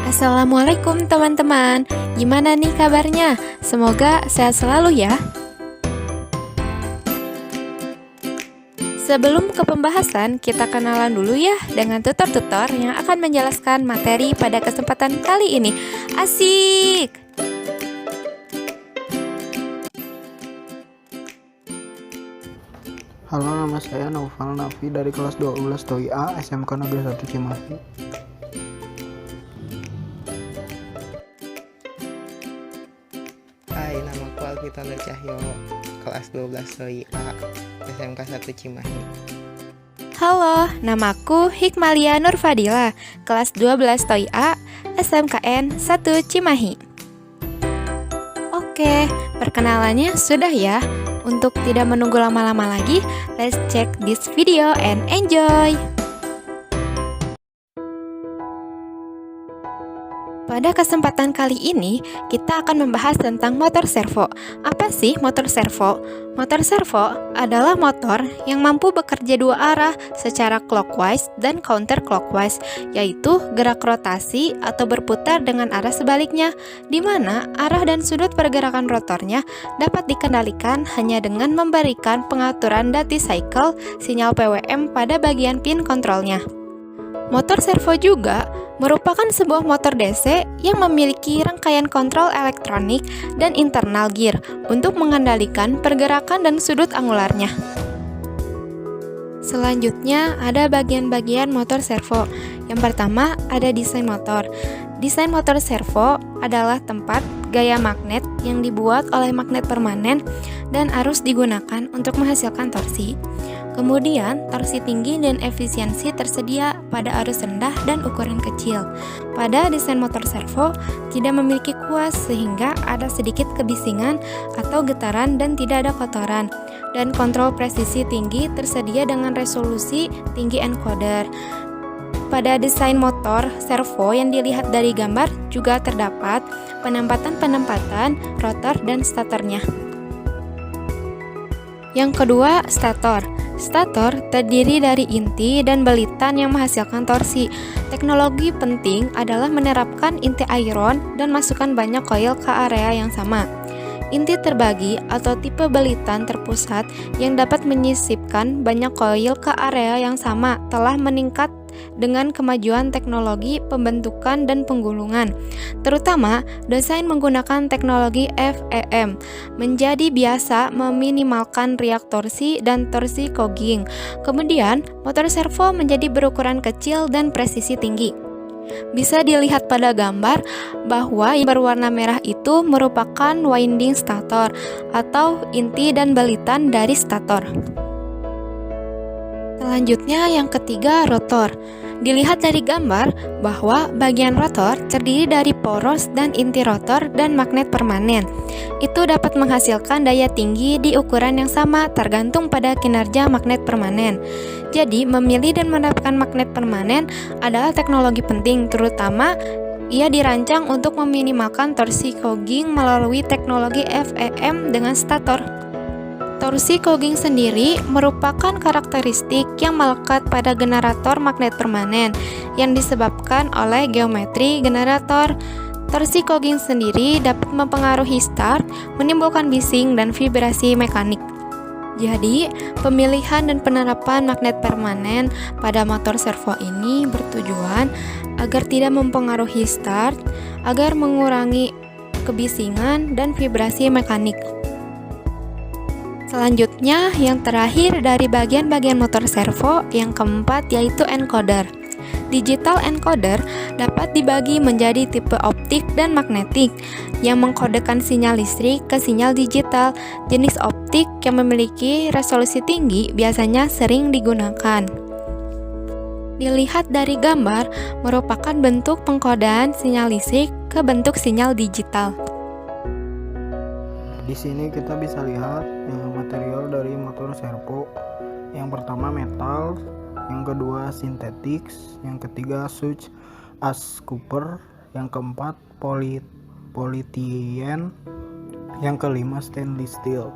Assalamualaikum teman-teman, gimana nih kabarnya? Semoga sehat selalu ya. Sebelum ke pembahasan, kita kenalan dulu ya dengan tutor-tutor yang akan menjelaskan materi pada kesempatan kali ini. Asik! Halo, nama saya Naufal Nafi dari kelas 12 TOI A SMK Negeri 1 Cimahi. Hai, namaku Alvito Nur Cahyo, kelas 12 TOI A, SMK 1 Cimahi. Halo, namaku Hikmalia Nur Fadila, kelas 12 TOI A, SMKN 1 Cimahi. Oke, perkenalannya sudah ya. Untuk tidak menunggu lama-lama lagi, let's check this video and enjoy! Pada kesempatan kali ini, kita akan membahas tentang motor servo. Apa sih motor servo? Motor servo adalah motor yang mampu bekerja dua arah secara clockwise dan counterclockwise, yaitu gerak rotasi atau berputar dengan arah sebaliknya, di mana arah dan sudut pergerakan rotornya dapat dikendalikan hanya dengan memberikan pengaturan duty cycle sinyal PWM pada bagian pin kontrolnya. Motor servo juga merupakan sebuah motor DC yang memiliki rangkaian kontrol elektronik dan internal gear untuk mengendalikan pergerakan dan sudut angularnya. Selanjutnya ada bagian-bagian motor servo. Yang pertama ada desain motor. Desain motor servo adalah tempat gaya magnet yang dibuat oleh magnet permanen dan harus digunakan untuk menghasilkan torsi. Kemudian, torsi tinggi dan efisiensi tersedia pada arus rendah dan ukuran kecil. Pada desain motor servo, tidak memiliki kuas sehingga ada sedikit kebisingan atau getaran dan tidak ada kotoran. Dan kontrol presisi tinggi tersedia dengan resolusi tinggi encoder. Pada desain motor servo yang dilihat dari gambar juga terdapat penempatan-penempatan rotor dan statornya. Yang kedua, stator. Stator terdiri dari inti dan belitan yang menghasilkan torsi. Teknologi penting adalah menerapkan inti iron dan masukkan banyak coil ke area yang sama. Inti terbagi atau tipe belitan terpusat yang dapat menyisipkan banyak coil ke area yang sama telah meningkat dengan kemajuan teknologi pembentukan dan penggulungan, terutama desain menggunakan teknologi FEM, menjadi biasa meminimalkan riak torsi dan torsi cogging. Kemudian, motor servo menjadi berukuran kecil dan presisi tinggi. Bisa dilihat pada gambar bahwa yang berwarna merah itu merupakan winding stator atau inti dan balitan dari stator. Selanjutnya yang ketiga, rotor. Dilihat dari gambar bahwa bagian rotor terdiri dari poros dan inti rotor dan magnet permanen. Itu dapat menghasilkan daya tinggi di ukuran yang sama tergantung pada kinerja magnet permanen. Jadi, memilih dan menerapkan magnet permanen adalah teknologi penting, terutama ia dirancang untuk meminimalkan torsi cogging melalui teknologi FEM dengan stator. Torsi cogging sendiri merupakan karakteristik yang melekat pada generator magnet permanen yang disebabkan oleh geometri generator. Torsi cogging sendiri dapat mempengaruhi start, menimbulkan bising dan vibrasi mekanik. Jadi, pemilihan dan penerapan magnet permanen pada motor servo ini bertujuan agar tidak mempengaruhi start, agar mengurangi kebisingan dan vibrasi mekanik. Selanjutnya, yang terakhir dari bagian-bagian motor servo, yang keempat yaitu encoder. Digital encoder dapat dibagi menjadi tipe optik dan magnetik yang mengkodekan sinyal listrik ke sinyal digital. Jenis optik yang memiliki resolusi tinggi biasanya sering digunakan. Dilihat dari gambar merupakan bentuk pengkodean sinyal listrik ke bentuk sinyal digital. Di sini kita bisa lihat material dari motor servo. Yang pertama metal, yang kedua sintetik, yang ketiga such as copper, yang keempat polyethylene, yang kelima stainless steel.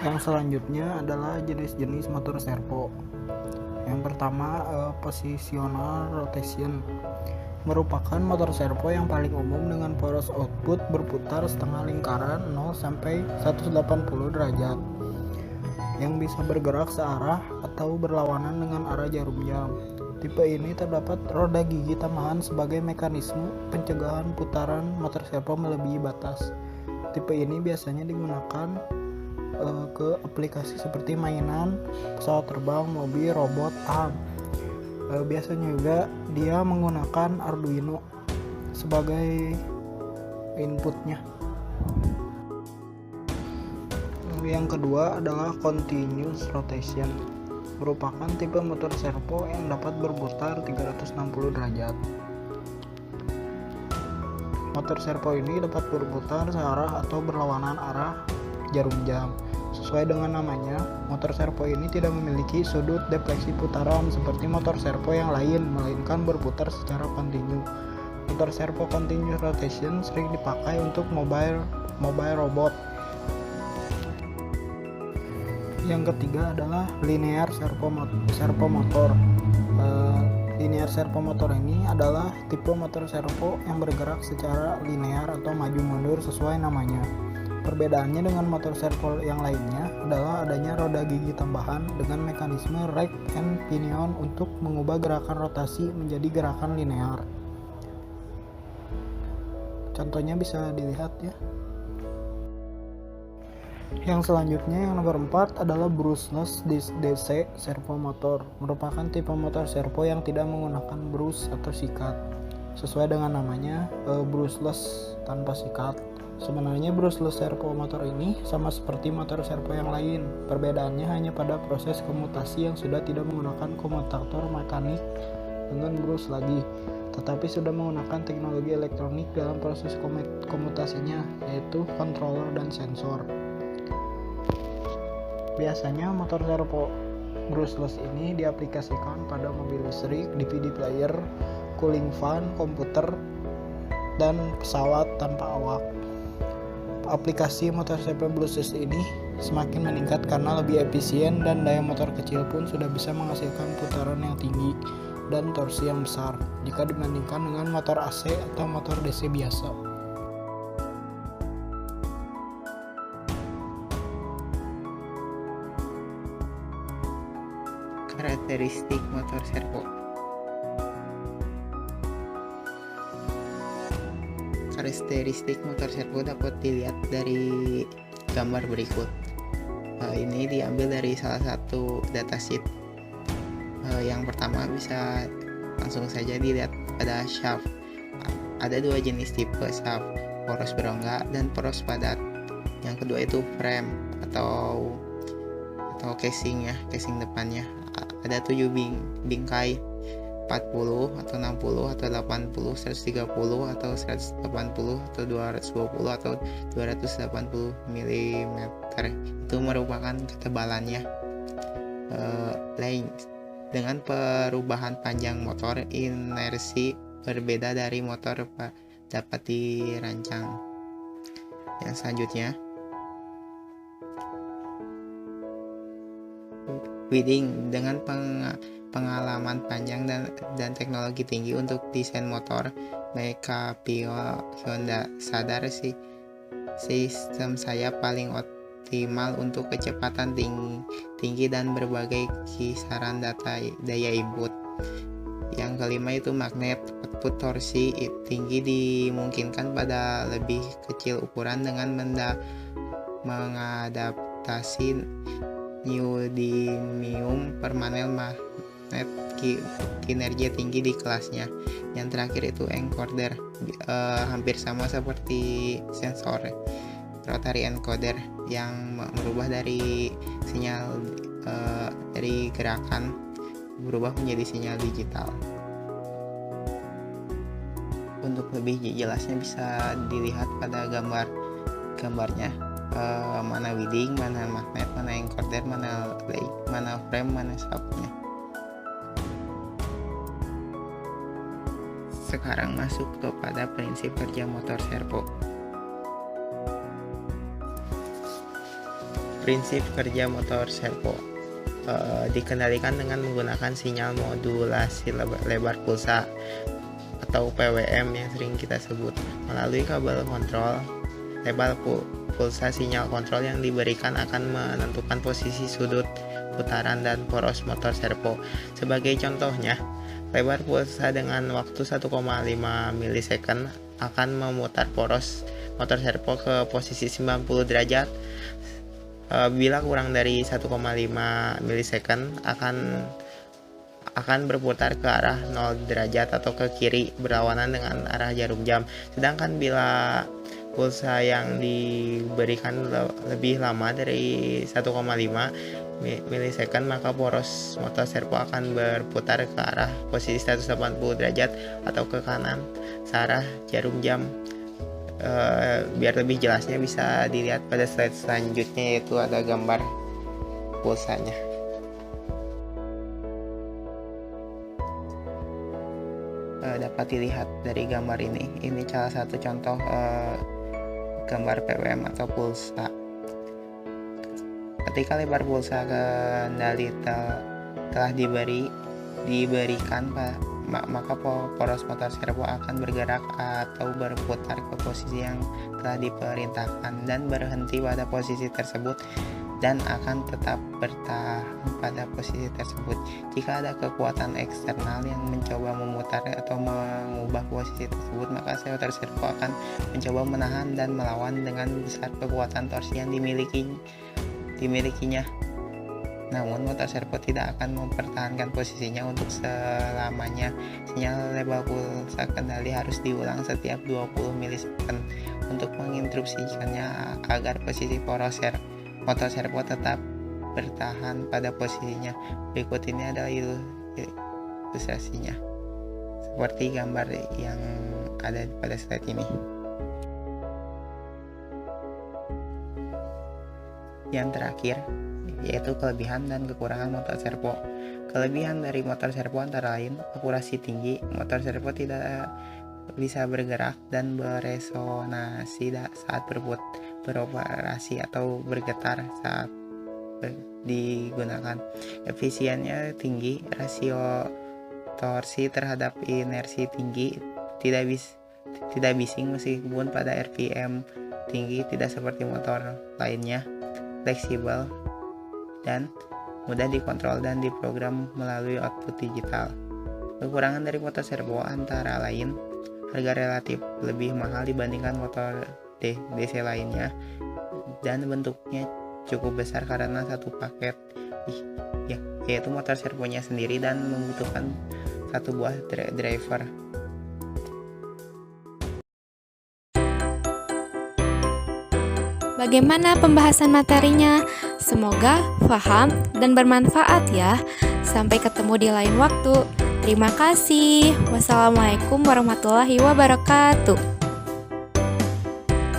Yang selanjutnya adalah jenis-jenis motor servo. Yang pertama, positional rotation merupakan motor servo yang paling umum dengan poros output berputar setengah lingkaran 0 sampai 180 derajat yang bisa bergerak searah atau berlawanan dengan arah jarum jam. Tipe ini terdapat roda gigi tambahan sebagai mekanisme pencegahan putaran motor servo melebihi batas. Tipe ini biasanya digunakan ke aplikasi seperti mainan, pesawat terbang, mobil, robot, biasanya juga dia menggunakan Arduino sebagai inputnya. Yang kedua adalah continuous rotation, merupakan tipe motor servo yang dapat berputar 360 derajat. Motor servo ini dapat berputar searah atau berlawanan arah jarum jam. Sesuai dengan namanya, motor servo ini tidak memiliki sudut defleksi putaran seperti motor servo yang lain, melainkan berputar secara kontinu. Motor servo continuous rotation sering dipakai untuk mobile robot. Yang ketiga adalah linear servo motor. Linear servo motor ini adalah tipe motor servo yang bergerak secara linear atau maju mundur sesuai namanya. Perbedaannya dengan motor servo yang lainnya adalah adanya roda gigi tambahan dengan mekanisme rack and pinion untuk mengubah gerakan rotasi menjadi gerakan linear. Contohnya bisa dilihat ya. Yang selanjutnya, yang nomor 4 adalah brushless DC servo motor, merupakan tipe motor servo yang tidak menggunakan brush atau sikat. Sesuai dengan namanya, brushless tanpa sikat. Sebenarnya brushless servo motor ini sama seperti motor servo yang lain. Perbedaannya hanya pada proses komutasi yang sudah tidak menggunakan komutator mekanik dengan brush lagi, tetapi sudah menggunakan teknologi elektronik dalam proses komutasinya, yaitu controller dan sensor. Biasanya motor servo brushless ini diaplikasikan pada mobil listrik, DVD player, cooling fan, komputer, dan pesawat tanpa awak. Aplikasi motor servo brushless ini semakin meningkat karena lebih efisien dan daya motor kecil pun sudah bisa menghasilkan putaran yang tinggi dan torsi yang besar jika dibandingkan dengan motor AC atau motor DC biasa. Karakteristik motor servo. Karakteristik motor servo dapat dilihat dari gambar berikut. Ini diambil dari salah satu datasheet. Yang pertama bisa langsung saja dilihat pada shaft. Ada dua jenis tipe shaft, poros berongga dan poros padat. Yang kedua itu frame atau casing ya, casing depannya. Ada 7 bingkai, 40 atau 60 atau 80, 130 atau 180 atau 220 atau 280 mm. Itu merupakan ketebalannya. Length. Dengan perubahan panjang motor, inersi berbeda dari motor dapat dirancang. Yang selanjutnya, Widing. Dengan pengalaman panjang dan teknologi tinggi untuk desain motor, Mekapio Honda sadar sistem saya paling optimal untuk kecepatan tinggi dan berbagai kisaran daya input. Yang kelima itu magnet. Output torsi tinggi dimungkinkan pada lebih kecil ukuran dengan mengadaptasi neodymium permanen magnet kinerja tinggi di kelasnya. Yang terakhir itu encoder, hampir sama seperti sensor rotary encoder yang merubah dari sinyal dari gerakan berubah menjadi sinyal digital. Untuk lebih jelasnya bisa dilihat pada gambarnya. Mana widing, mana magnet, mana encoder, mana lake, mana frame, mana shaftnya. Sekarang masuk kepada prinsip kerja motor servo. Prinsip kerja motor servo. dikendalikan dengan menggunakan sinyal modulasi lebar pulsa atau PWM yang sering kita sebut. Melalui kabel kontrol, lebar pulsa sinyal kontrol yang diberikan akan menentukan posisi sudut putaran dan poros motor servo. Sebagai contohnya, lebar pulsa dengan waktu 1,5 milisecond akan memutar poros motor servo ke posisi 90 derajat. Bila kurang dari 1,5 milisecond akan berputar ke arah 0 derajat atau ke kiri berlawanan dengan arah jarum jam. Sedangkan bila pulsa yang diberikan lebih lama dari 1,5 milisecond, maka poros motor servo akan berputar ke arah posisi 180 derajat atau ke kanan searah jarum jam. Biar lebih jelasnya bisa dilihat pada slide selanjutnya, yaitu ada gambar pulsanya. Dapat dilihat dari gambar ini salah satu contoh gambar PWM atau pulsa. Ketika lebar pulsa kendali telah diberikan, maka poros motor servo akan bergerak atau berputar ke posisi yang telah diperintahkan dan berhenti pada posisi tersebut dan akan tetap bertahan pada posisi tersebut. Jika ada kekuatan eksternal yang mencoba memutar atau mengubah posisi tersebut, maka motor servo akan mencoba menahan dan melawan dengan besar kekuatan torsi yang dimilikinya. Namun motor servo tidak akan mempertahankan posisinya untuk selamanya. Sinyal lebar pulsa kendali harus diulang setiap 20 milisecond untuk menginstruksikannya agar posisi poros motor servo tetap bertahan pada posisinya. Berikut ini adalah ilustrasinya seperti gambar yang ada pada slide ini. Yang terakhir yaitu kelebihan dan kekurangan motor servo. Kelebihan dari motor servo antara lain akurasi tinggi. Motor servo tidak bisa bergerak dan beresonansi saat beroperasi atau bergetar saat digunakan. Efisiennya tinggi, rasio torsi terhadap inersi tinggi, tidak bising meskipun pada RPM tinggi, tidak seperti motor lainnya. Fleksibel dan mudah dikontrol dan diprogram melalui output digital. Kekurangan dari motor servo antara lain harga relatif lebih mahal dibandingkan motor DC lainnya, dan bentuknya cukup besar karena satu paket, yaitu motor servonya sendiri dan membutuhkan satu buah driver. Bagaimana pembahasan materinya? Semoga paham dan bermanfaat ya. Sampai ketemu di lain waktu. Terima kasih. Wassalamualaikum warahmatullahi wabarakatuh.